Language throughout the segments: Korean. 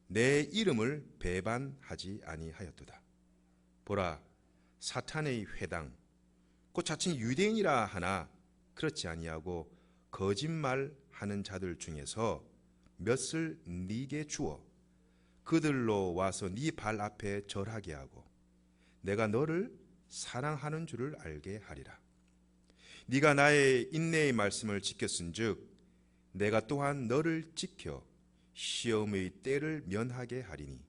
내 이름을 배반하지 아니하였도다. 보라, 사탄의 회당 곧 자칭 유대인이라 하나 그렇지 아니하고 거짓말하는 자들 중에서 몇을 네게 주어 그들로 와서 네 발 앞에 절하게 하고 내가 너를 사랑하는 줄을 알게 하리라. 네가 나의 인내의 말씀을 지켰은즉 내가 또한 너를 지켜 시험의 때를 면하게 하리니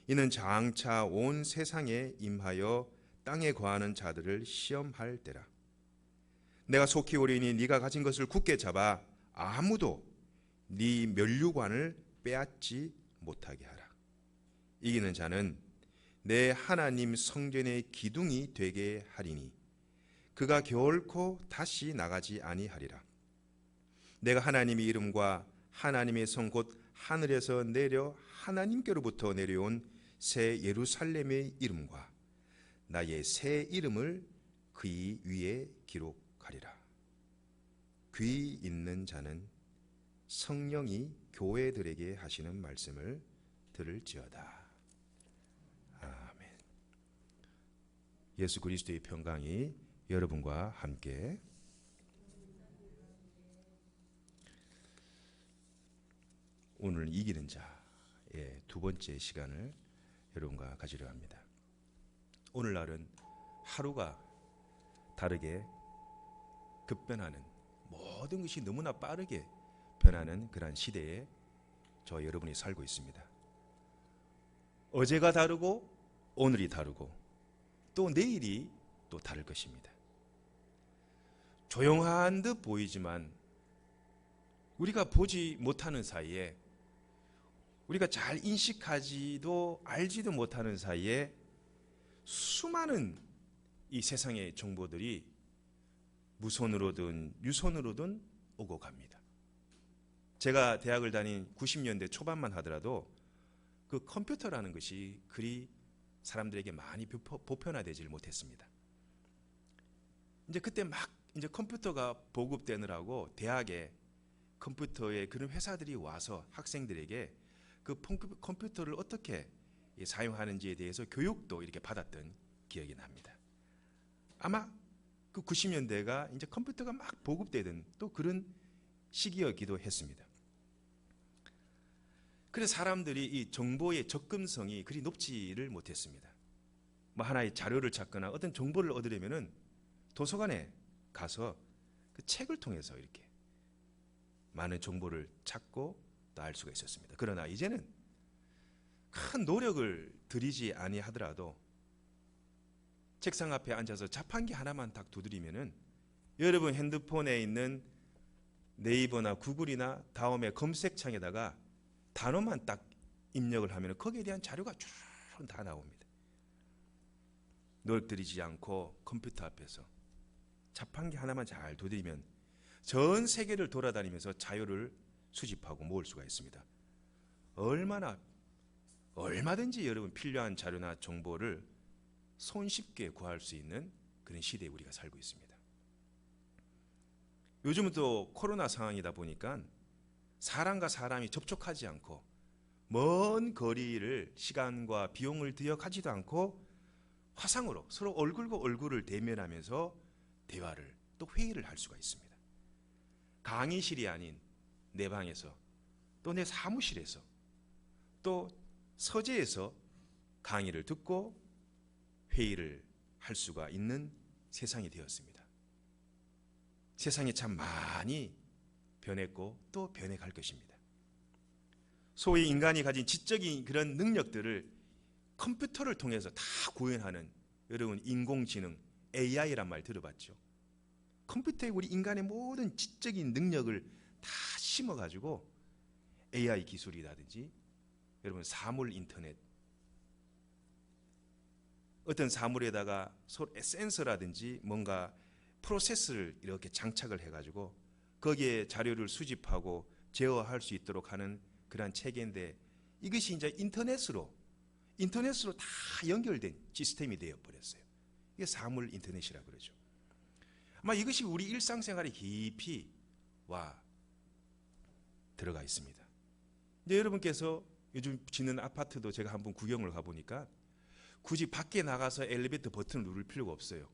이는 장차 온 세상에 임하여 땅에 거하는 자들을 시험할 때라. 내가 속히 오리니 네가 가진 것을 굳게 잡아 아무도 네 면류관을 빼앗지 못하게 하라. 이기는 자는 내 하나님 성전의 기둥이 되게 하리니 그가 결코 다시 나가지 아니하리라. 내가 하나님의 이름과 하나님의 성 곧 하늘에서 내려 하나님께로부터 내려온 새 예루살렘의 이름과 나의 새 이름을 그의 위에 기록하리라. 귀 있는 자는 성령이 교회들에게 하시는 말씀을 들을지어다. 아멘. 예수 그리스도의 평강이 여러분과 함께. 오늘 이기는 자의 두 번째 시간을 여러분과 가지려 합니다. 오늘날은 하루가 다르게 급변하는, 모든 것이 너무나 빠르게 변하는 그러한 시대에 저 여러분이 살고 있습니다. 어제가 다르고 오늘이 다르고 또 내일이 또 다를 것입니다. 조용한 듯 보이지만 우리가 보지 못하는 사이에, 우리가 잘 인식하지도 알지도 못하는 사이에 수많은 이 세상의 정보들이 무선으로든 유선으로든 오고 갑니다. 제가 대학을 다닌 90년대 초반만 하더라도 그 컴퓨터라는 것이 그리 사람들에게 많이 보편화되질 못했습니다. 이제 그때 막 이제 컴퓨터가 보급되느라고 대학에 컴퓨터의 그런 회사들이 와서 학생들에게 그 컴퓨터를 어떻게 사용하는지에 대해서 교육도 이렇게 받았던 기억이 납니다. 아마 그 90년대가 이제 컴퓨터가 막 보급되던 또 그런 시기이기도 했습니다. 그래서 사람들이 이 정보의 접근성이 그리 높지를 못했습니다. 뭐 하나의 자료를 찾거나 어떤 정보를 얻으려면은 도서관에 가서 그 책을 통해서 이렇게 많은 정보를 찾고 또 알 수가 있었습니다. 그러나 이제는 큰 노력을 들이지 아니하더라도 책상 앞에 앉아서 자판기 하나만 딱 두드리면은 여러분 핸드폰에 있는 네이버나 구글이나 다음에 검색창에다가 단어만 딱 입력을 하면 거기에 대한 자료가 쭉 다 나옵니다. 노력 들이지 않고 컴퓨터 앞에서 자판기 하나만 잘 두드리면 전 세계를 돌아다니면서 자료를 수집하고 모을 수가 있습니다. 얼마든지 여러분 필요한 자료나 정보를 손쉽게 구할 수 있는 그런 시대에 우리가 살고 있습니다. 요즘은 또 코로나 상황이다 보니까 사람과 사람이 접촉하지 않고 먼 거리를 시간과 비용을 들여 가지도 않고 화상으로 서로 얼굴과 얼굴을 대면하면서 대화를 또 회의를 할 수가 있습니다. 강의실이 아닌 내 방에서 또 내 사무실에서 또 서재에서 강의를 듣고 회의를 할 수가 있는 세상이 되었습니다. 세상이 참 많이 변했고 또 변해갈 것입니다. 소위 인간이 가진 지적인 그런 능력들을 컴퓨터를 통해서 다 구현하는, 여러분 인공지능 AI란 말 들어봤죠? 컴퓨터에 우리 인간의 모든 지적인 능력을 다 심어가지고 AI 기술이라든지 여러분 사물 인터넷, 어떤 사물에다가 센서라든지 뭔가 프로세스를 이렇게 장착을 해가지고 거기에 자료를 수집하고 제어할 수 있도록 하는 그러한 체계인데, 이것이 이제 인터넷으로 다 연결된 시스템이 되어버렸어요. 이게 사물 인터넷이라고 그러죠. 아마 이것이 우리 일상생활에 깊이 와 들어가 있습니다. 이제 여러분께서 요즘 짓는 아파트도 제가 한번 구경을 가보니까 굳이 밖에 나가서 엘리베이터 버튼을 누를 필요가 없어요.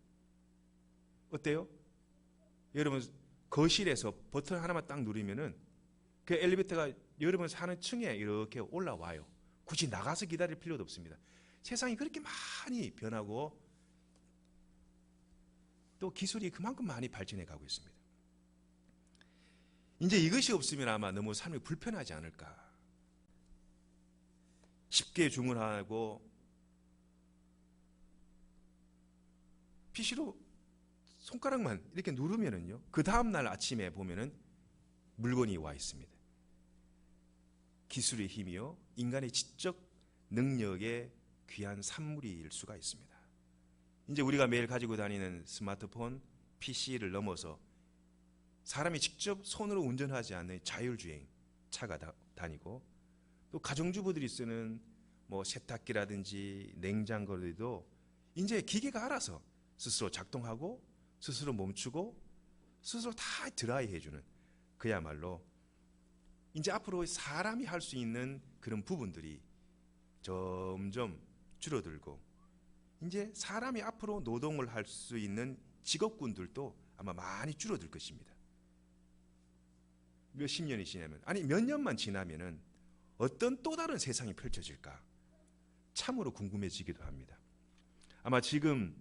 어때요? 여러분 거실에서 버튼 하나만 딱 누르면은 그 엘리베이터가 여러분 사는 층에 이렇게 올라와요. 굳이 나가서 기다릴 필요도 없습니다. 세상이 그렇게 많이 변하고 또 기술이 그만큼 많이 발전해 가고 있습니다. 이제 이것이 없으면 아마 너무 삶이 불편하지 않을까. 쉽게 주문하고 PC로 손가락만 이렇게 누르면은요, 그 다음날 아침에 보면은 물건이 와 있습니다. 기술의 힘이요, 인간의 지적 능력의 귀한 산물일 수가 있습니다. 이제 우리가 매일 가지고 다니는 스마트폰, PC를 넘어서 사람이 직접 손으로 운전하지 않는 자율주행 차가 다니고, 또 가정주부들이 쓰는 뭐 세탁기라든지 냉장고들도 이제 기계가 알아서 스스로 작동하고 스스로 멈추고 스스로 다 드라이 해주는, 그야말로 이제 앞으로 사람이 할 수 있는 그런 부분들이 점점 줄어들고, 이제 사람이 앞으로 노동을 할 수 있는 직업군들도 아마 많이 줄어들 것입니다. 몇십 년이 지나면, 아니 몇 년만 지나면은 어떤 또 다른 세상이 펼쳐질까 참으로 궁금해지기도 합니다. 아마 지금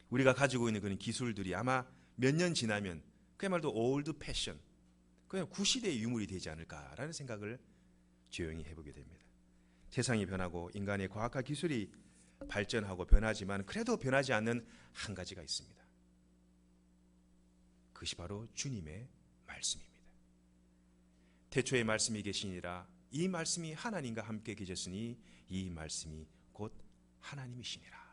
우리가 가지고 있는 그런 기술들이 아마 몇 년 지나면 그야말로 올드 패션, 그냥 구시대의 유물이 되지 않을까라는 생각을 조용히 해보게 됩니다. 세상이 변하고 인간의 과학과 기술이 발전하고 변하지만 그래도 변하지 않는 한 가지가 있습니다. 그것이 바로 주님의 말씀입니다. 태초에 말씀이 계시니라, 이 말씀이 하나님과 함께 계셨으니 이 말씀이 곧 하나님이시니라.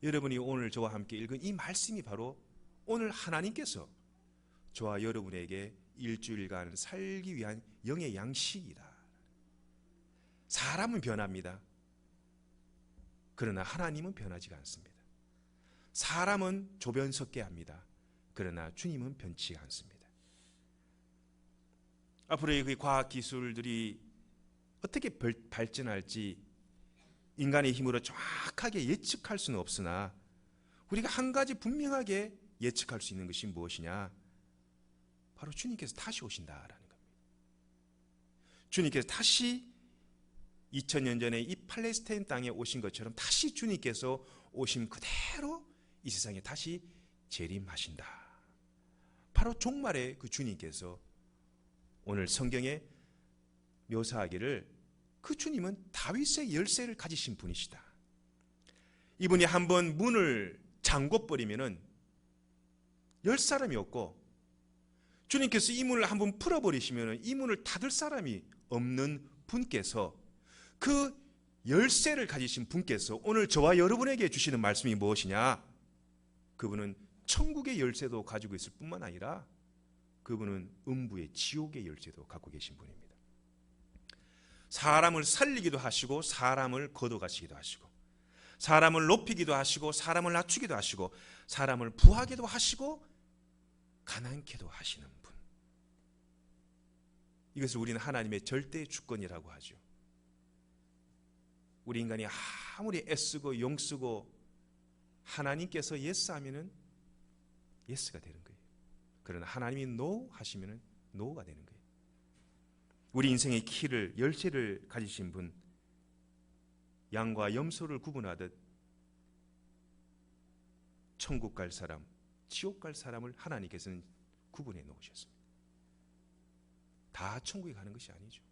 여러분이 오늘 저와 함께 읽은 이 말씀이 바로 오늘 하나님께서 저와 여러분에게 일주일간 살기 위한 영의 양식이다. 사람은 변합니다. 그러나 하나님은 변하지가 않습니다. 사람은 조변석게 합니다. 그러나 주님은 변치 않습니다. 앞으로의 그 과학기술들이 어떻게 발전할지 인간의 힘으로 정확하게 예측할 수는 없으나, 우리가 한 가지 분명하게 예측할 수 있는 것이 무엇이냐? 바로 주님께서 다시 오신다라는 겁니다. 주님께서 다시 2000년 전에 이 팔레스타인 땅에 오신 것처럼 다시 주님께서 오심 그대로 이 세상에 다시 재림하신다. 바로 종말의 그 주님께서 오늘 성경에 묘사하기를, 그 주님은 다윗의 열쇠를 가지신 분이시다. 이분이 한번 문을 잠궈버리면은 열 사람이 없고, 주님께서 이 문을 한번 풀어버리시면은 이 문을 닫을 사람이 없는 분께서, 그 열쇠를 가지신 분께서 오늘 저와 여러분에게 주시는 말씀이 무엇이냐? 그분은 천국의 열쇠도 가지고 있을 뿐만 아니라 그분은 음부의 지옥의 열쇠도 갖고 계신 분입니다. 사람을 살리기도 하시고 사람을 거둬가시기도 하시고, 사람을 높이기도 하시고 사람을 낮추기도 하시고, 사람을 부하게도 하시고 가난케도 하시는 분. 이것을 우리는 하나님의 절대 주권이라고 하죠. 우리 인간이 아무리 애쓰고 용쓰고 하나님께서 예스 하면은 예스가 되는 거예요. 그러나 하나님이 노 하시면은 노가 되는 거예요. 우리 인생의 키를, 열쇠를 가지신 분, 양과 염소를 구분하듯 천국 갈 사람, 지옥 갈 사람을 하나님께서는 구분해 놓으셨습니다. 다 천국에 가는 것이 아니죠.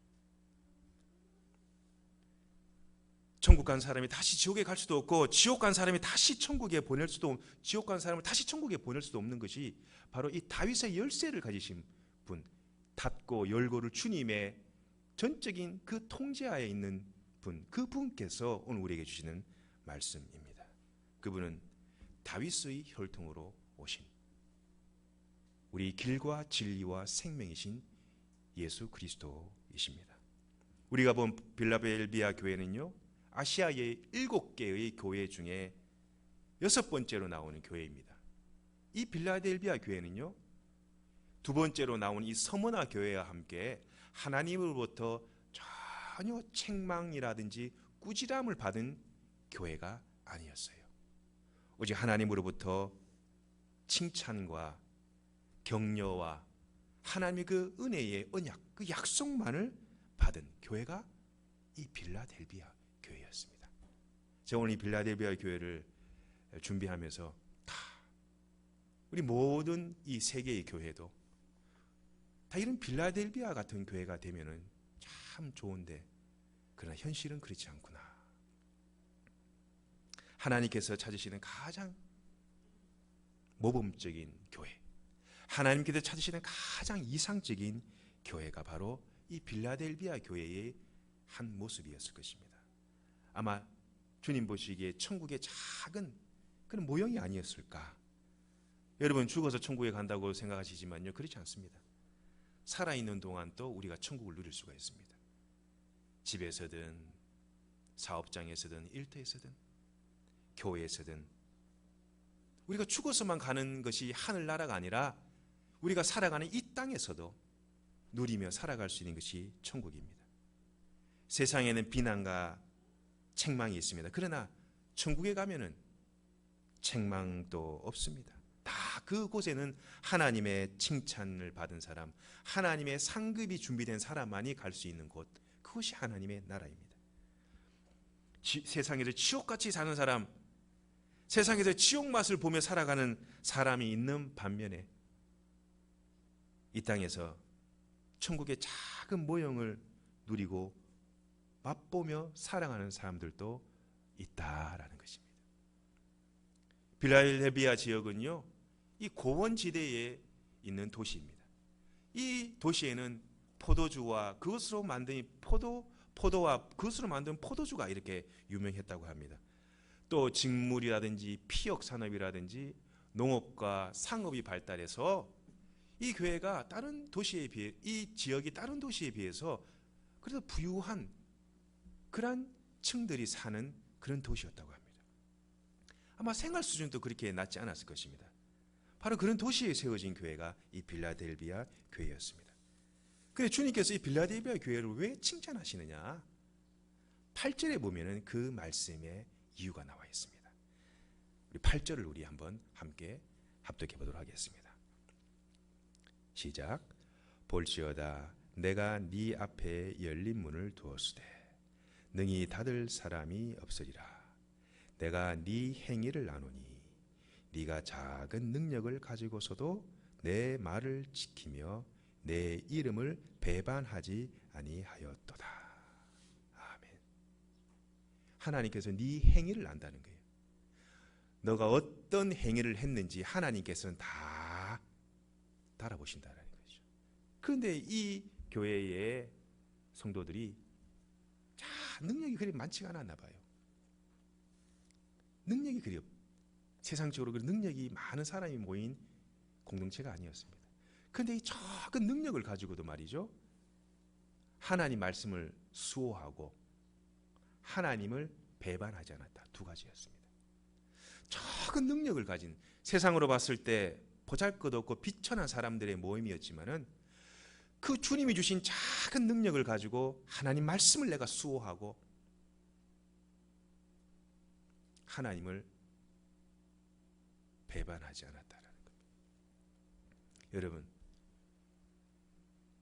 천국 간 사람이 다시 지옥에 갈 수도 없고, 지옥 간 사람이 다시 천국에 보낼 수도, 지옥 간 사람을 다시 천국에 보낼 수도 없는 것이 바로 이 다윗의 열쇠를 가지신 분, 닫고 열고를 주님의 전적인 그 통제하에 있는 분, 그 분께서 오늘 우리에게 주시는 말씀입니다. 그분은 다윗의 혈통으로 오신 우리 길과 진리와 생명이신 예수 그리스도이십니다. 우리가 본 빌라델비아 교회는요, 아시아의 7개의 교회 중에 6번째로 나오는 교회입니다. 이 빌라델비아 교회는요, 2번째로 나온 이 서머나 교회와 함께 하나님으로부터 전혀 책망이라든지 꾸지람을 받은 교회가 아니었어요. 오직 하나님으로부터 칭찬과 격려와 하나님의 그 은혜의 언약, 그 약속만을 받은 교회가 이 빌라델비아 교회였습니다. 제가 오늘 이 빌라델비아 교회를 준비하면서 우리 모든 이 세계의 교회도 다 이런 빌라델비아 같은 교회가 되면은 참 좋은데, 그러나 현실은 그렇지 않구나. 하나님께서 찾으시는 가장 모범적인 교회, 하나님께서 찾으시는 가장 이상적인 교회가 바로 이 빌라델비아 교회의 한 모습이었을 것입니다. 아마 주님 보시기에 천국의 작은 그런 모형이 아니었을까. 여러분, 죽어서 천국에 간다고 생각하시지만요, 그렇지 않습니다. 살아있는 동안 또 우리가 천국을 누릴 수가 있습니다. 집에서든 사업장에서든 일터에서든 교회에서든 우리가 죽어서만 가는 것이 하늘나라가 아니라 우리가 살아가는 이 땅에서도 누리며 살아갈 수 있는 것이 천국입니다. 세상에는 비난과 책망이 있습니다. 그러나 천국에 가면은 책망도 없습니다. 다 그곳에는 하나님의 칭찬을 받은 사람, 하나님의 상급이 준비된 사람만이 갈 수 있는 곳, 그것이 하나님의 나라입니다. 세상에서 지옥같이 사는 사람, 세상에서 지옥 맛을 보며 살아가는 사람이 있는 반면에 이 땅에서 천국의 작은 모형을 누리고 맛보며 살아가는 사람들도 있다라는 것입니다. 빌라델비아 지역은요, 이 고원지대에 있는 도시입니다. 이 도시에는 포도주와 그것으로 만든 포도와 그것으로 만든 포도주가 이렇게 유명했다고 합니다. 또 직물이라든지 피역 산업이라든지 농업과 상업이 발달해서 이 교회가 다른 도시에 비해, 이 지역이 다른 도시에 비해서 그래도 부유한 그런 층들이 사는 그런 도시였다고 합니다. 아마 생활 수준도 그렇게 낮지 않았을 것입니다. 바로 그런 도시에 세워진 교회가 이 빌라델비아 교회였습니다. 그런데 주님께서 이 빌라델비아 교회를 왜 칭찬하시느냐? 8절에 보면은 그 말씀의 이유가 나와 있습니다. 우리 8절을 우리 한번 함께 합독해 보도록 하겠습니다. 시작. 볼지어다 내가 네 앞에 열린 문을 두었으되 능히 닫을 사람이 없으리라. 내가 네 행위를 아노니 네가 작은 능력을 가지고서도 내 말을 지키며 내 이름을 배반하지 아니하였도다. 아멘. 하나님께서 네 행위를 안다는 거예요. 너가 어떤 행위를 했는지 하나님께서는 다 달아보신다는 거죠. 그런데 이 교회의 성도들이 능력이 그리 많지가 않았나 봐요. 능력이 그리 세상적으로 그 능력이 많은 사람이 모인 공동체가 아니었습니다. 그런데 이 작은 능력을 가지고도 말이죠, 하나님 말씀을 수호하고 하나님을 배반하지 않았다. 두 가지였습니다. 작은 능력을 가진, 세상으로 봤을 때 보잘것없고 비천한 사람들의 모임이었지만은 그 주님이 주신 작은 능력을 가지고 하나님 말씀을 내가 수호하고 하나님을 배반하지 않았다라는 겁니다. 여러분,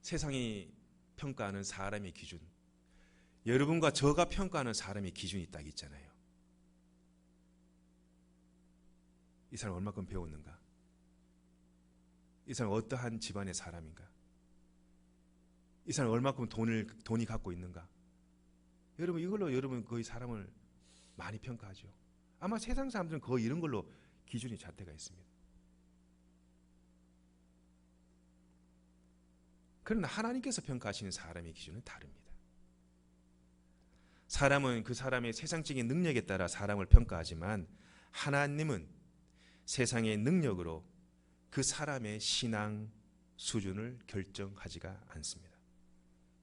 세상이 평가하는 사람의 기준, 여러분과 저가 평가하는 사람의 기준이 딱 있잖아요. 이 사람 얼마큼 배웠는가? 이 사람 어떠한 집안의 사람인가? 이 사람 얼마큼 돈이 갖고 있는가? 여러분, 이걸로 여러분 거의 사람을 많이 평가하죠. 아마 세상 사람들은 거의 이런 걸로 기준이 잣대가 있습니다. 그러나 하나님께서 평가하시는 사람의 기준은 다릅니다. 사람은 그 사람의 세상적인 능력에 따라 사람을 평가하지만 하나님은 세상의 능력으로 그 사람의 신앙 수준을 결정하지가 않습니다.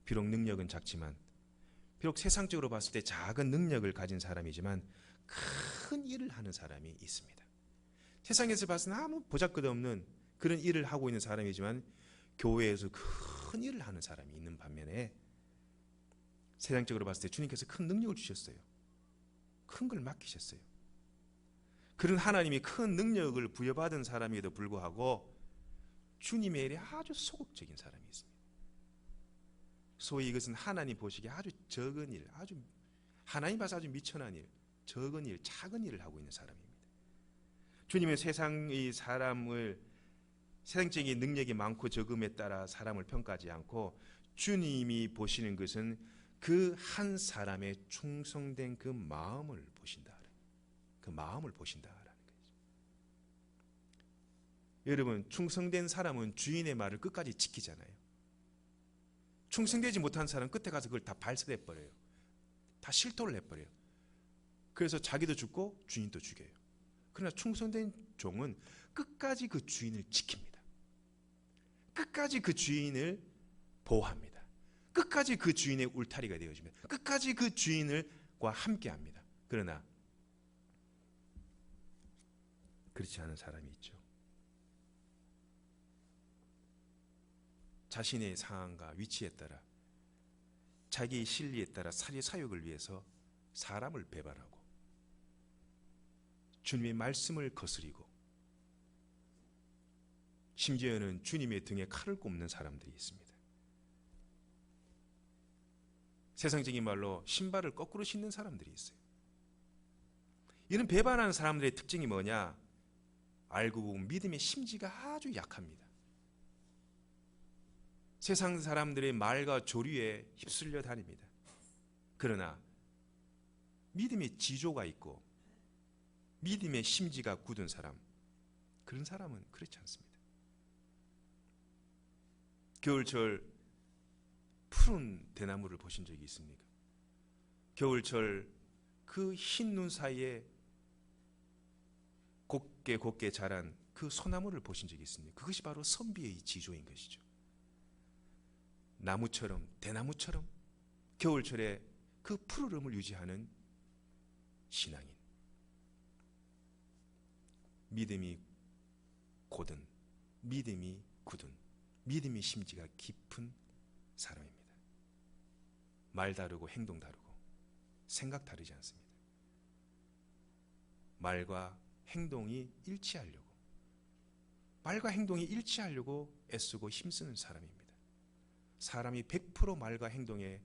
비록 능력은 작지만, 비록 세상적으로 봤을 때 작은 능력을 가진 사람이지만 큰 일을 하는 사람이 있습니다. 세상에서 봤을 때 아무 보잘것없는 그런 일을 하고 있는 사람이지만 교회에서 큰 일을 하는 사람이 있는 반면에 세상적으로 봤을 때 주님께서 큰 능력을 주셨어요. 큰 걸 맡기셨어요. 그런 하나님이 큰 능력을 부여받은 사람에도 불구하고 주님의 일에 아주 소극적인 사람이 있습니다. 소위 이것은 하나님 보시기에 아주 적은 일, 아주 하나님 봐서 아주 미천한 일, 적은 일, 작은 일을 하고 있는 사람입니다. 주님은 세상의 사람을 세상적인 능력이 많고 적음에 따라 사람을 평가하지 않고 주님이 보시는 것은 그 한 사람의 충성된 그 마음을 보신다. 그 마음을 보신다라는 거죠. 여러분, 충성된 사람은 주인의 말을 끝까지 지키잖아요. 충성되지 못한 사람은 끝에 가서 그걸 다 발설해 버려요. 다 실토를 해버려요. 그래서 자기도 죽고 주인도 죽여요. 그러나 충성된 종은 끝까지 그 주인을 지킵니다. 끝까지 그 주인을 보호합니다. 끝까지 그 주인의 울타리가 되어줍니다. 끝까지 그 주인과 함께합니다. 그러나 그렇지 않은 사람이 있죠. 자신의 상황과 위치에 따라 자기의 실리에 따라 사욕을 위해서 사람을 배반하고 주님의 말씀을 거스리고 심지어는 주님의 등에 칼을 꼽는 사람들이 있습니다. 세상적인 말로 신발을 거꾸로 신는 사람들이 있어요. 이런 배반하는 사람들의 특징이 뭐냐? 알고 보면 믿음의 심지가 아주 약합니다. 세상 사람들의 말과 조류에 휩쓸려 다닙니다. 그러나 믿음의 지조가 있고 믿음의 심지가 굳은 사람, 그런 사람은 그렇지 않습니다. 겨울철 푸른 대나무를 보신 적이 있습니까? 겨울철 그 흰 눈 사이에 곱게 자란 그 소나무를 보신 적이 있습니까? 그것이 바로 선비의 지조인 것이죠. 나무처럼, 대나무처럼 겨울철에 그 푸르름을 유지하는 신앙인. 믿음이 고든, 믿음이 굳은, 믿음의 심지가 깊은 사람입니다. 말 다르고 행동 다르고 생각 다르지 않습니다. 말과 행동이 일치하려고, 말과 행동이 일치하려고 애쓰고 힘쓰는 사람입니다. 사람이 100% 말과 행동에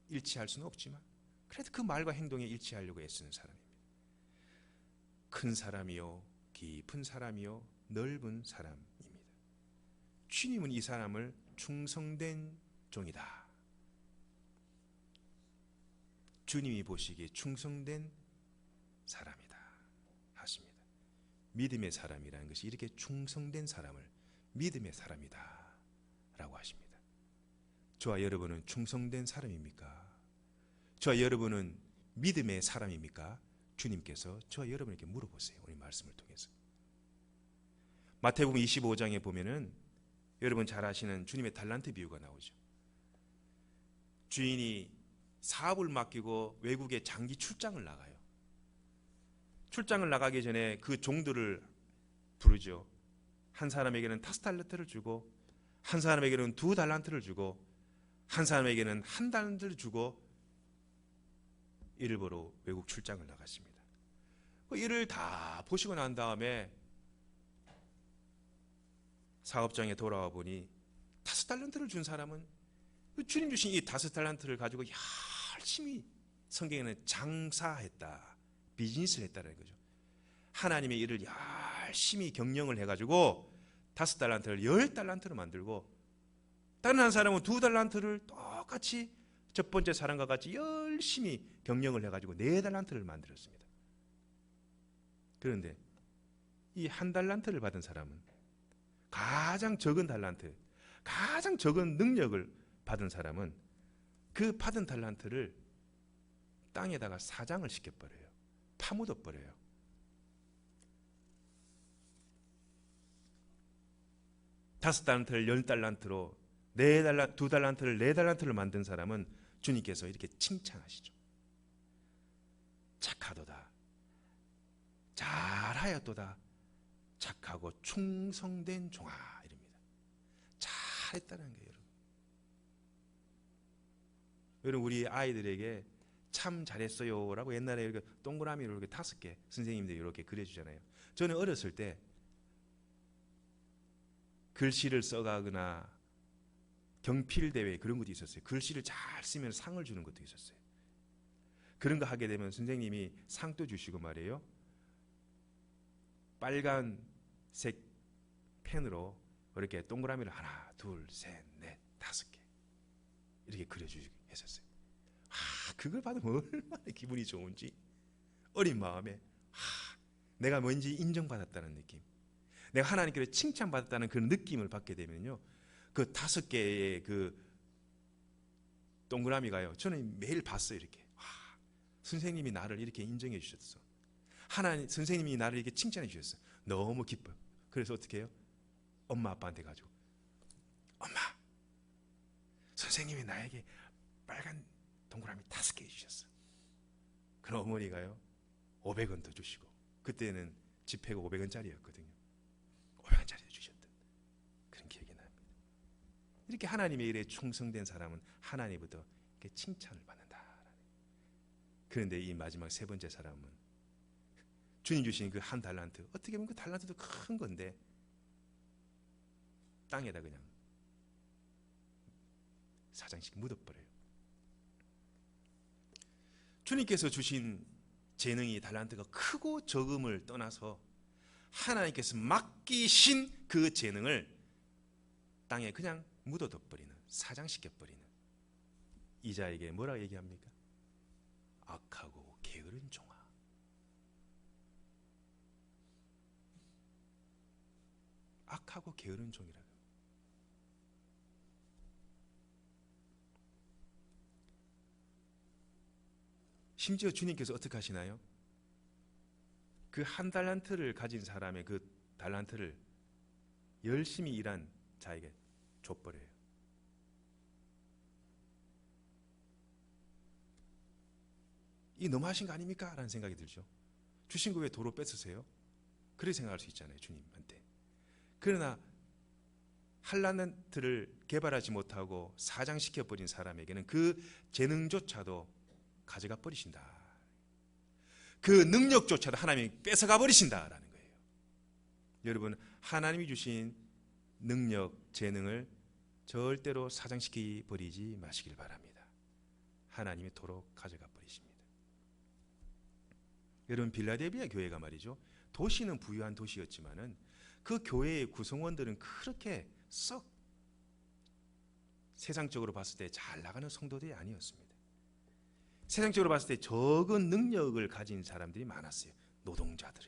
일치할 수는 없지만 그래도 그 말과 행동에 일치하려고 애쓰는 사람입니다. 큰 사람이요, 깊은 사람이요, 넓은 사람입니다. 주님은 이 사람을 충성된 종이다, 주님이 보시기에 충성된 사람이다 하십니다. 믿음의 사람이라는 것이 이렇게 충성된 사람을 믿음의 사람이다 라고 하십니다. 저와 여러분은 충성된 사람입니까? 저와 여러분은 믿음의 사람입니까? 주님께서 저와 여러분에게 물어보세요. 오늘 말씀을 통해서. 마태복음 25장에 보면은 여러분 잘 아시는 주님의 달란트 비유가 나오죠. 주인이 사업을 맡기고 외국에 장기 출장을 나가요. 출장을 나가기 전에 그 종들을 부르죠. 한 사람에게는 5달란트를 주고, 한 사람에게는 2달란트를 주고, 한 사람에게는 1달란트를 주고 일을 보러 외국 출장을 나갔습니다. 그 일을 다 보시고 난 다음에 사업장에 돌아와 보니 5달란트를 준 사람은 주님 주신 이 5달란트를 가지고 열심히, 성경에는 장사했다, 비즈니스를 했다는 거죠. 하나님의 일을 열심히 경영을 해가지고 5달란트를 10달란트로 만들고, 다른 한 사람은 2달란트를 똑같이 첫 번째 사람과 같이 열심히 경영을 해가지고 4달란트를 만들었습니다. 그런데 이 1달란트를 받은 사람은, 가장 적은 달란트, 가장 적은 능력을 받은 사람은 그 받은 달란트를 땅에다가 사장을 시켜버려요. 파묻어버려요. 다섯 달란트를 10달란트로, 2달란트를 4달란트를 만든 사람은 주님께서 이렇게 칭찬하시죠. 착하도다, 잘하였도다, 착하고 충성된 종아, 이럽니다. 잘했다는 거예요. 여러분. 여러분 우리 아이들에게 참 잘했어요라고 옛날에 이렇게 동그라미로 이렇게 5개 선생님들이 이렇게 그려주잖아요. 저는 어렸을 때 글씨를 써가거나 경필 대회 그런 것도 있었어요. 글씨를 잘 쓰면 상을 주는 것도 있었어요. 그런 거 하게 되면 선생님이 상도 주시고 말이에요. 빨간색 펜으로 이렇게 동그라미를 하나, 둘, 셋, 넷, 5개 이렇게 그려주시고 했었어요. 그걸 받으면 얼마나 기분이 좋은지 어린 마음에 내가 뭔지 인정받았다는 느낌, 내가 하나님께로 칭찬받았다는 그런 느낌을 받게 되면요, 그 5개의 그 동그라미가요, 저는 매일 봤어요. 이렇게 선생님이 나를 이렇게 인정해 주셨어, 하나님 선생님이 나를 이렇게 칭찬해 주셨어. 너무 기뻐요. 그래서 어떻게 해요? 엄마 아빠한테 가지고, 엄마, 선생님이 나에게 빨간 동그라미 5개 주셨어. 그럼 어머니가요 500원 더 주시고, 그때는 지폐가 500원짜리였거든요. 500원짜리 주셨던 그런 기억이 납니다. 이렇게 하나님의 일에 충성된 사람은 하나님부터 이렇게 칭찬을 받는다. 그런데 이 마지막 3번째 사람은 주님 주신 그 1달란트, 어떻게 보면 그 달란트도 큰 건데 땅에다 그냥 사장씩 묻어버려요. 주님께서 주신 재능이 달란트가 크고 적음을 떠나서 하나님께서 맡기신 그 재능을 땅에 그냥 묻어둬버리는, 사장시켜버리는 이 자에게 뭐라 얘기합니까? 악하고 게으른 종아. 악하고 게으른 종이라고. 심지어 주님께서 어떻게 하시나요? 그 1달란트를 가진 사람의 그 달란트를 열심히 일한 자에게 줘버려요. 이 너무하신 거 아닙니까? 라는 생각이 들죠. 주신 거 왜 도로 뺏으세요? 그렇게 생각할 수 있잖아요, 주님한테. 그러나 달란트를 개발하지 못하고 사장시켜버린 사람에게는 그 재능조차도 가져가 버리신다. 그 능력조차도 하나님이 뺏어가 버리신다라는 거예요. 여러분, 하나님이 주신 능력, 재능을 절대로 사장시켜 버리지 마시길 바랍니다. 하나님이 도로 가져가 버리십니다. 여러분, 빌라델비아 교회가 말이죠, 도시는 부유한 도시였지만은 그 교회의 구성원들은 그렇게 썩 세상적으로 봤을 때 잘 나가는 성도들이 아니었습니다. 세상적으로 봤을 때 적은 능력을 가진 사람들이 많았어요. 노동자들이.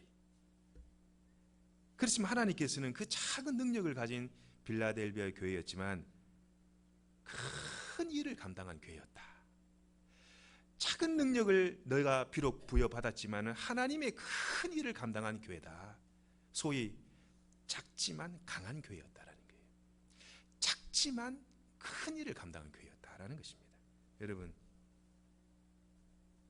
그렇지만 하나님께서는 그 작은 능력을 가진 빌라델비아 교회였지만 큰 일을 감당한 교회였다. 작은 능력을 너희가 비록 부여받았지만 하나님의 큰 일을 감당한 교회다. 소위 작지만 강한 교회였다라는 거예요. 작지만 큰 일을 감당한 교회였다라는 것입니다. 여러분,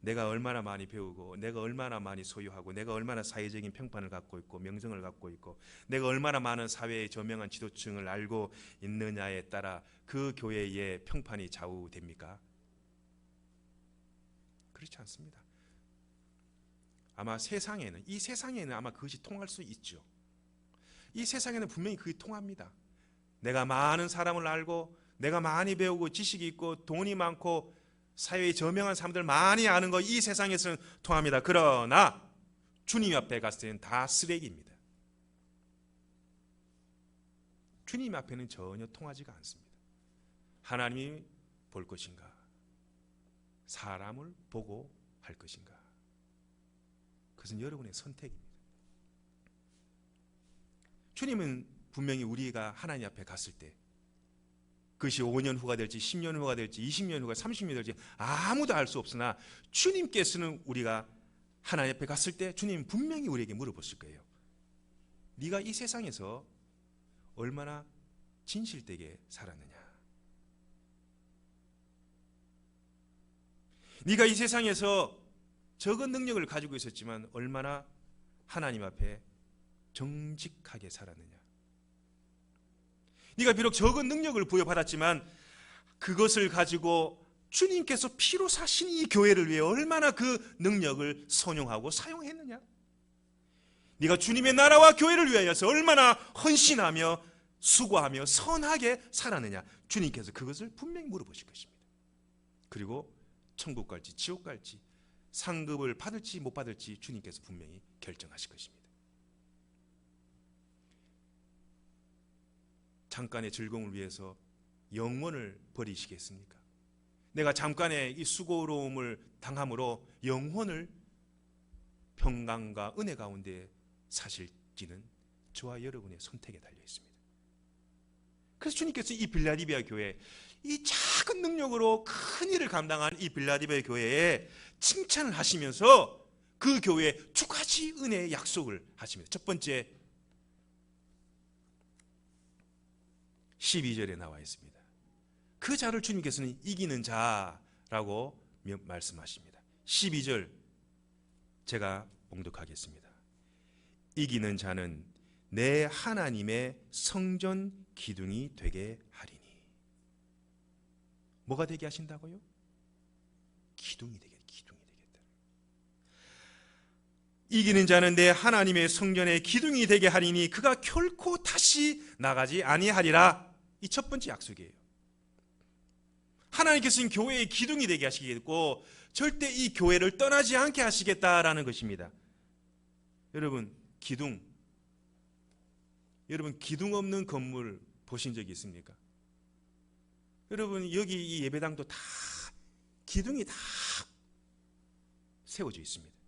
내가 얼마나 많이 배우고, 내가 얼마나 많이 소유하고, 내가 얼마나 사회적인 평판을 갖고 있고 명성을 갖고 있고, 내가 얼마나 많은 사회의 저명한 지도층을 알고 있느냐에 따라 그 교회의 평판이 좌우됩니까? 그렇지 않습니다. 아마 세상에는, 이 세상에는 아마 그것이 통할 수 있죠. 이 세상에는 분명히 그게 통합니다. 내가 많은 사람을 알고, 내가 많이 배우고 지식이 있고 돈이 많고 사회의 저명한 사람들 많이 아는 거, 이 세상에서는 통합니다. 그러나 주님 앞에 갔을 때는 다 쓰레기입니다. 주님 앞에는 전혀 통하지가 않습니다. 하나님이 볼 것인가, 사람을 보고 할 것인가, 그것은 여러분의 선택입니다. 주님은 분명히 우리가 하나님 앞에 갔을 때, 그것이 5년 후가 될지 10년 후가 될지 20년 후가 30년 될지 아무도 알 수 없으나 주님께서는 우리가 하나님 앞에 갔을 때 주님 분명히 우리에게 물어보실 거예요. 네가 이 세상에서 얼마나 진실되게 살았느냐, 네가 이 세상에서 적은 능력을 가지고 있었지만 얼마나 하나님 앞에 정직하게 살았느냐, 네가 비록 적은 능력을 부여받았지만 그것을 가지고 주님께서 피로 사신 이 교회를 위해 얼마나 그 능력을 선용하고 사용했느냐? 네가 주님의 나라와 교회를 위하여서 얼마나 헌신하며 수고하며 선하게 살았느냐? 주님께서 그것을 분명히 물어보실 것입니다. 그리고 천국 갈지 지옥 갈지 상급을 받을지 못 받을지 주님께서 분명히 결정하실 것입니다. 잠깐의 즐거움을 위해서 영혼을 버리시겠습니까? 내가 잠깐의 이 수고로움을 당함으로 영혼을 평강과 은혜 가운데 사실지는 저와 여러분의 선택에 달려 있습니다. 그래서 주님께서 이 빌라델비아 교회, 이 작은 능력으로 큰 일을 감당한 이 빌라델비아 교회에 칭찬을 하시면서 그 교회에 두 가지 은혜의 약속을 하십니다. 첫 번째, 12절에 나와 있습니다. 그 자를 주님께서는 이기는 자라고 말씀하십니다. 12절 제가 봉독하겠습니다. 이기는 자는 내 하나님의 성전 기둥이 되게 하리니. 뭐가 되게 하신다고요? 기둥이 되겠다. 이기는 자는 내 하나님의 성전의 기둥이 되게 하리니 그가 결코 다시 나가지 아니하리라. 이 첫 번째 약속이에요. 하나님께서는 교회의 기둥이 되게 하시겠고 절대 이 교회를 떠나지 않게 하시겠다라는 것입니다. 여러분 기둥 없는 건물 보신 적이 있습니까? 여러분 여기 이 예배당도 다 기둥이 다 세워져 있습니다.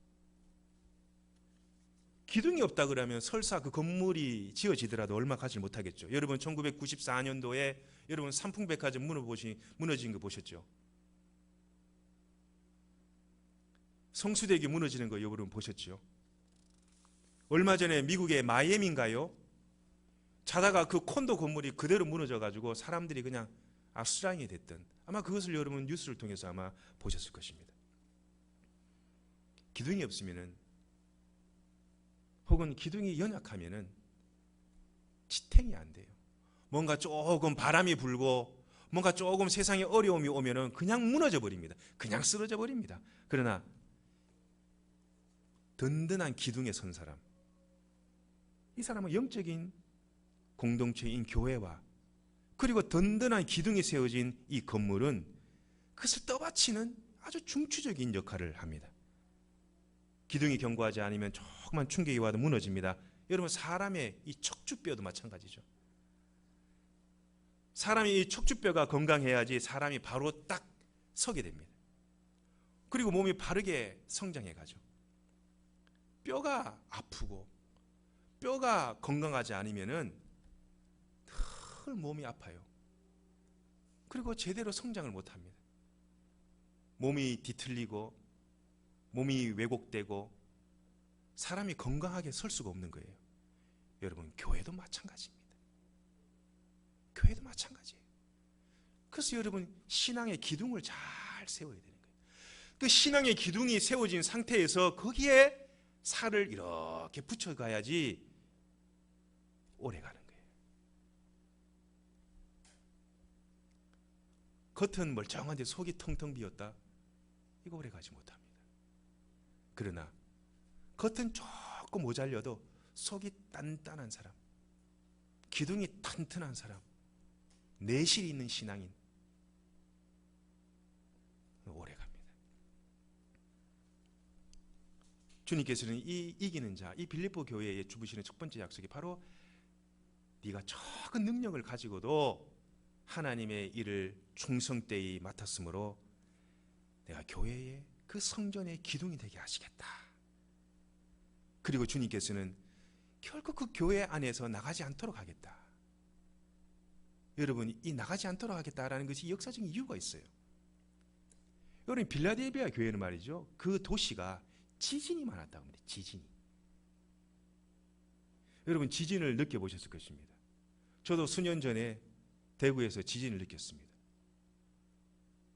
기둥이 없다 그러면 설사 그 건물이 지어지더라도 얼마 가지 못하겠죠. 여러분 1994년도에 여러분 삼풍백화점 무너진 거 보셨죠? 성수대교 무너지는 거 여러분 보셨죠? 얼마 전에 미국의 마이애미인가요? 자다가 그 콘도 건물이 그대로 무너져가지고 사람들이 그냥 수랑이 됐던, 아마 그것을 여러분 뉴스를 통해서 아마 보셨을 것입니다. 기둥이 없으면은, 혹은 기둥이 연약하면은 지탱이 안 돼요. 뭔가 조금 바람이 불고 뭔가 조금 세상에 어려움이 오면은 그냥 무너져 버립니다. 그냥 쓰러져 버립니다. 그러나 든든한 기둥에 선 사람, 이 사람은 영적인 공동체인 교회와 그리고 든든한 기둥이 세워진 이 건물은 그것을 떠받치는 아주 중추적인 역할을 합니다. 기둥이 견고하지 않으면 조그만 충격이 와도 무너집니다. 여러분 사람의 이 척추뼈도 마찬가지죠. 사람이 이 척추뼈가 건강해야지 사람이 바로 딱 서게 됩니다. 그리고 몸이 바르게 성장해 가죠. 뼈가 아프고 뼈가 건강하지 않으면은 늘 몸이 아파요. 그리고 제대로 성장을 못 합니다. 몸이 뒤틀리고 몸이 왜곡되고 사람이 건강하게 설 수가 없는 거예요. 여러분 교회도 마찬가지입니다. 교회도 마찬가지예요. 그래서 여러분 신앙의 기둥을 잘 세워야 되는 거예요. 그 신앙의 기둥이 세워진 상태에서 거기에 살을 이렇게 붙여가야지 오래 가는 거예요. 겉은 멀쩡한데 속이 텅텅 비었다, 이거 오래 가지 못합니다. 그러나 겉은 조금 모자려도 속이 단단한 사람, 기둥이 튼튼한 사람, 내실이 있는 신앙인, 오래 갑니다. 주님께서는 이 이기는 자, 이 빌립보 교회에 주부시는 첫 번째 약속이 바로 네가 적은 능력을 가지고도 하나님의 일을 충성되이 맡았으므로 내가 교회에 그 성전의 기둥이 되게 하시겠다. 그리고 주님께서는 결코 그 교회 안에서 나가지 않도록 하겠다. 여러분 이 나가지 않도록 하겠다라는 것이 역사적인 이유가 있어요. 여러분 빌라델비아 교회는 말이죠, 그 도시가 지진이 많았다고 합니다. 지진이. 여러분 지진을 느껴보셨을 것입니다. 저도 수년 전에 대구에서 지진을 느꼈습니다.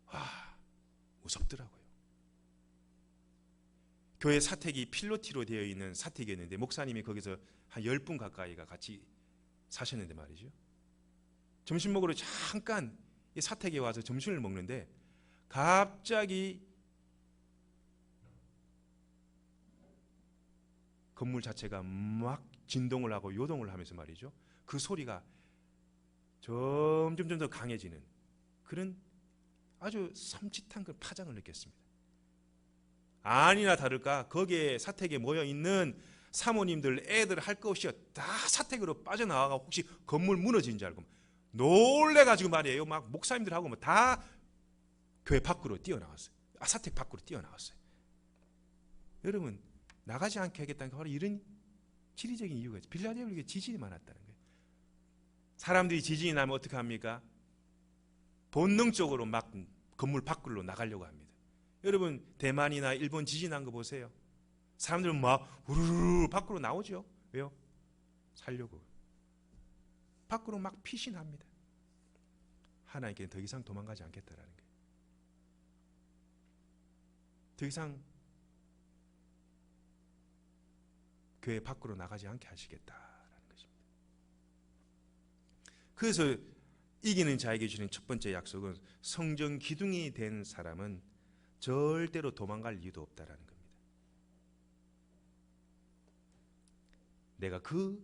와, 무섭더라고요. 교회 사택이 필로티로 되어 있는 사택이었는데 목사님이 거기서 한 10분 가까이가 같이 사셨는데 말이죠, 점심 먹으러 잠깐 이 사택에 와서 점심을 먹는데 갑자기 건물 자체가 막 진동을 하고 요동을 하면서 말이죠. 그 소리가 점점 더 강해지는 그런 아주 섬찟한 그 파장을 느꼈습니다. 아니나 다를까 거기에 사택에 모여있는 사모님들, 애들 할 것 없이 다 사택으로 빠져나와가 혹시 건물 무너진 줄 알고 놀래가지고 말이에요. 막 목사님들하고 뭐 다 교회 밖으로 뛰어나왔어요. 사택 밖으로 뛰어나왔어요. 여러분 나가지 않게 하겠다는 게 바로 이런 지리적인 이유가 있죠. 빌라델피아에 지진이 많았다는 거예요. 사람들이 지진이 나면 어떻게 합니까? 본능적으로 막 건물 밖으로 나가려고 합니다. 여러분 대만이나 일본 지진 난 거 보세요. 사람들은 막 우르르 밖으로 나오죠. 왜요? 살려고. 밖으로 막 피신합니다. 하나님께는 더 이상 도망가지 않겠다라는 거예요. 더 이상 교회 밖으로 나가지 않게 하시겠다라는 것입니다. 그래서 이기는 자에게 주는 첫 번째 약속은 성전 기둥이 된 사람은 절대로 도망갈 이유도 없다라는 겁니다. 내가 그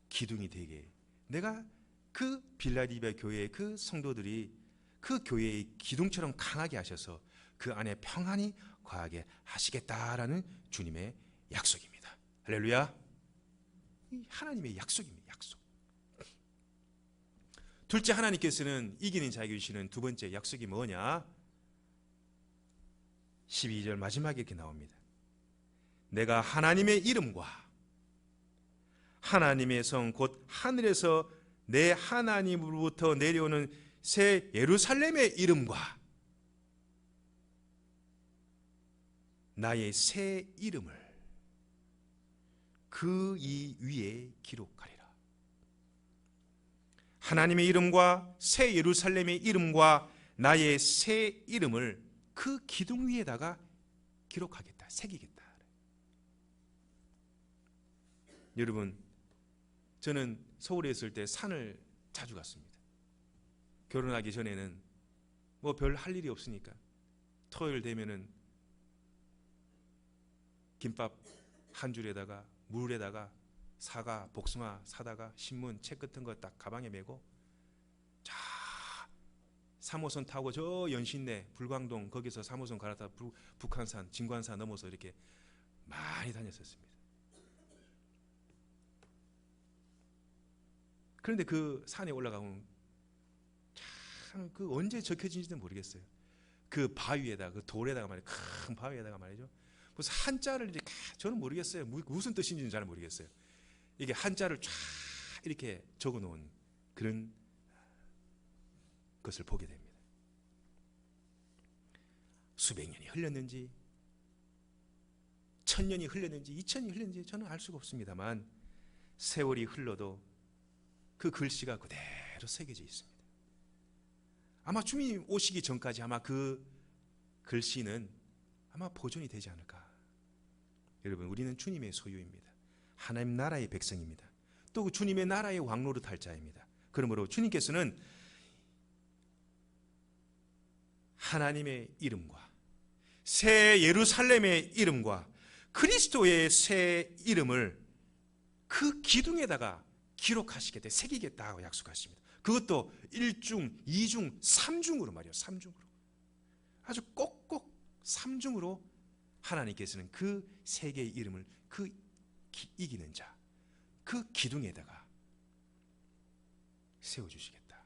기둥이 되게, 내가 그 빌라델피아 교회의 그 성도들이 그 교회의 기둥처럼 강하게 하셔서 그 안에 평안히 거하게 하시겠다라는 주님의 약속입니다. 할렐루야. 하나님의 약속입니다. 약속. 둘째, 하나님께서는 이기는 자에게 주시는 두 번째 약속이 뭐냐? 12절 마지막에 이렇게 나옵니다. 내가 하나님의 이름과 하나님의 성 곧 하늘에서 내 하나님으로부터 내려오는 새 예루살렘의 이름과 나의 새 이름을 그 이 위에 기록하리라. 하나님의 이름과 새 예루살렘의 이름과 나의 새 이름을 그 기둥 위에다가 기록하겠다, 새기겠다. 여러분, 저는 서울에 있을 때 산을 자주 갔습니다. 결혼하기 전에는 뭐 별 할 일이 없으니까 토요일 되면은 김밥 한 줄에다가 물에다가 사과, 복숭아 사다가 신문, 책 같은 거 딱 가방에 메고 자 3호선 타고 저 연신내 불광동 거기서 3호선 갈아타 북한산, 진관산 넘어서 이렇게 많이 다녔었습니다. 그런데 그 산에 올라가면 참 그 언제 적혀진지는 모르겠어요. 그 바위에다가 그 돌에다가 말이에요. 큰 바위에다가 말이죠. 무슨 한자를 이렇게 저는 모르겠어요. 무슨 뜻인지는 잘 모르겠어요. 이게 한자를 쫙 이렇게 적어놓은 그런 것을 보게 됩니다. 수백 년이 흘렀는지 1000년이 흘렀는지 2000년이 흘렀는지 저는 알 수가 없습니다만 세월이 흘러도 그 글씨가 그대로 새겨져 있습니다. 아마 주님 오시기 전까지 아마 그 글씨는 아마 보존이 되지 않을까. 여러분, 우리는 주님의 소유입니다. 하나님 나라의 백성입니다. 또 그 주님의 나라의 왕노릇할 자입니다. 그러므로 주님께서는 하나님의 이름과 새 예루살렘의 이름과 그리스도의 새 이름을 그 기둥에다가 기록하시겠다, 새기겠다고 약속하십니다. 그것도 1중, 2중, 3중으로 말이에요. 3중으로. 아주 꼭꼭 3중으로 하나님께서는 그 세 개의 이름을 그 이기는 자, 그 기둥에다가 세워주시겠다.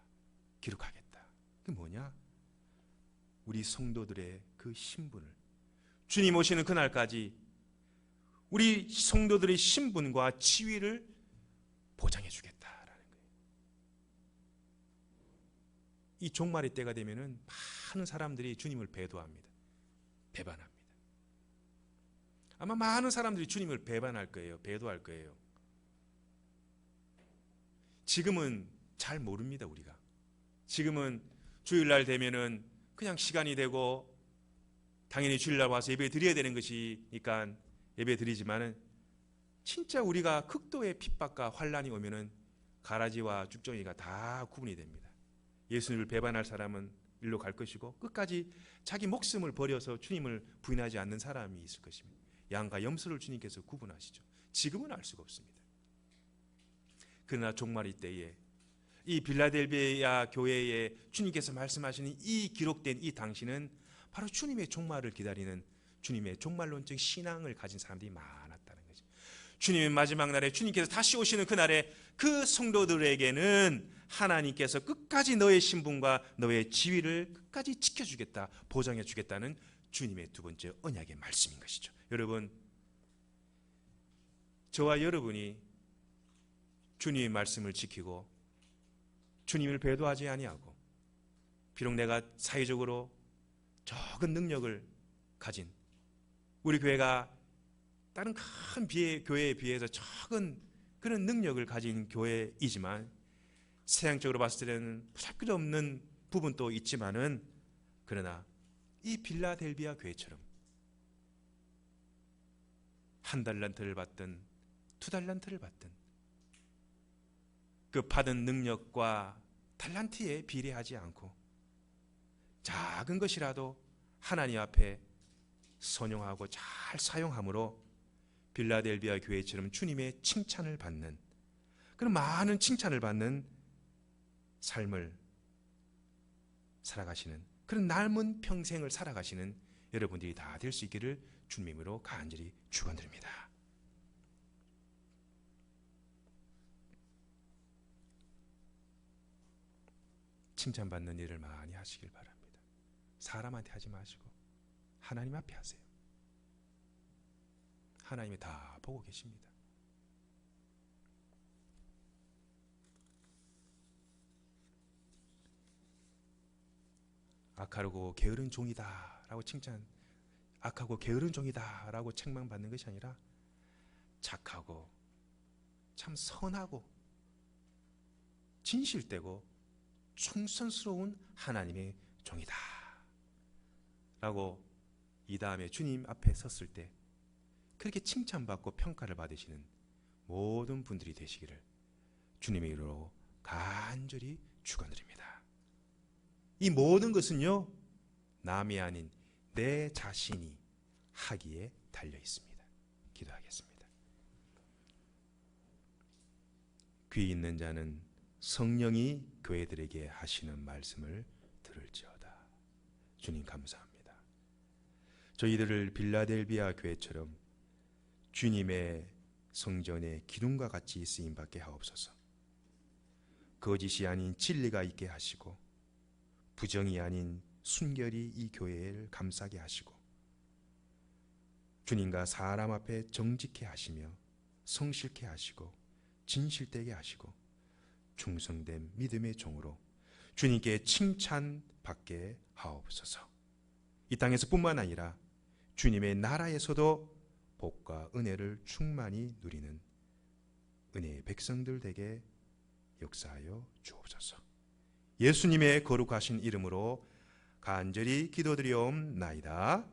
기록하겠다. 그게 뭐냐? 우리 성도들의 그 신분을 주님 오시는 그날까지 우리 성도들의 신분과 지위를 보장해 주겠다라는 거예요. 이 종말의 때가 되면은 많은 사람들이 주님을 배도합니다. 배반합니다. 아마 많은 사람들이 주님을 배반할 거예요. 배도할 거예요. 지금은 잘 모릅니다, 우리가. 지금은 주일날 되면은 그냥 시간이 되고 당연히 주일날 와서 예배 드려야 되는 것이니까 예배 드리지만은 진짜 우리가 극도의 핍박과 환란이 오면은 가라지와 쭉정이가 다 구분이 됩니다. 예수님을 배반할 사람은 일로 갈 것이고 끝까지 자기 목숨을 버려서 주님을 부인하지 않는 사람이 있을 것입니다. 양과 염소를 주님께서 구분하시죠. 지금은 알 수가 없습니다. 그러나 종말의 때에 이 빌라델비아 교회에 주님께서 말씀하시는 이 기록된 이 당시는 바로 주님의 종말을 기다리는 주님의 종말론적 신앙을 가진 사람들이 많았다는 거죠. 주님의 마지막 날에 주님께서 다시 오시는 그날에 그 성도들에게는 하나님께서 끝까지 너의 신분과 너의 지위를 끝까지 지켜주겠다, 보장해주겠다는 주님의 두 번째 언약의 말씀인 것이죠. 여러분, 저와 여러분이 주님의 말씀을 지키고 주님을 배도하지 아니하고 비록 내가 사회적으로 적은 능력을 가진 우리 교회가 다른 큰 교회에 비해서 적은 그런 능력을 가진 교회이지만 세상적으로 봤을 때는 보잘것없는 부분도 있지만은 그러나 이 빌라델비아 교회처럼 한 달란트를 받든 두 달란트를 받든 그 받은 능력과 달란트에 비례하지 않고 작은 것이라도 하나님 앞에 선용하고 잘 사용함으로 빌라델비아 교회처럼 주님의 칭찬을 받는 그런 많은 칭찬을 받는 삶을 살아가시는 그런 남은 평생을 살아가시는 여러분들이 다 될 수 있기를 주님으로 간절히 축원드립니다. 칭찬받는 일을 많이 하시길 바랍니다. 사람한테 하지 마시고 하나님 앞에 하세요. 하나님이 다 보고 계십니다. 악하고 게으른 종이다라고 악하고 게으른 종이다라고 책망받는 것이 아니라 착하고 참 선하고 진실되고 충성스러운 하나님의 종이다 라고 이 다음에 주님 앞에 섰을 때 그렇게 칭찬받고 평가를 받으시는 모든 분들이 되시기를 주님의 이름으로 간절히 축원드립니다. 이 모든 것은요 남이 아닌 내 자신이 하기에 달려 있습니다. 기도하겠습니다. 귀 있는 자는 성령이 교회들에게 하시는 말씀을 들을지어다. 주님 감사합니다. 저희들을 빌라델비아 교회처럼 주님의 성전의 기둥과 같이 쓰임받게 하옵소서. 거짓이 아닌 진리가 있게 하시고 부정이 아닌 순결이 이 교회를 감싸게 하시고 주님과 사람 앞에 정직해 하시며 성실케 하시고 진실되게 하시고 충성된 믿음의 종으로 주님께 칭찬받게 하옵소서. 이 땅에서 뿐만 아니라 주님의 나라에서도 복과 은혜를 충만히 누리는 은혜의 백성들 되게 역사하여 주옵소서. 예수님의 거룩하신 이름으로 간절히 기도드리옵나이다.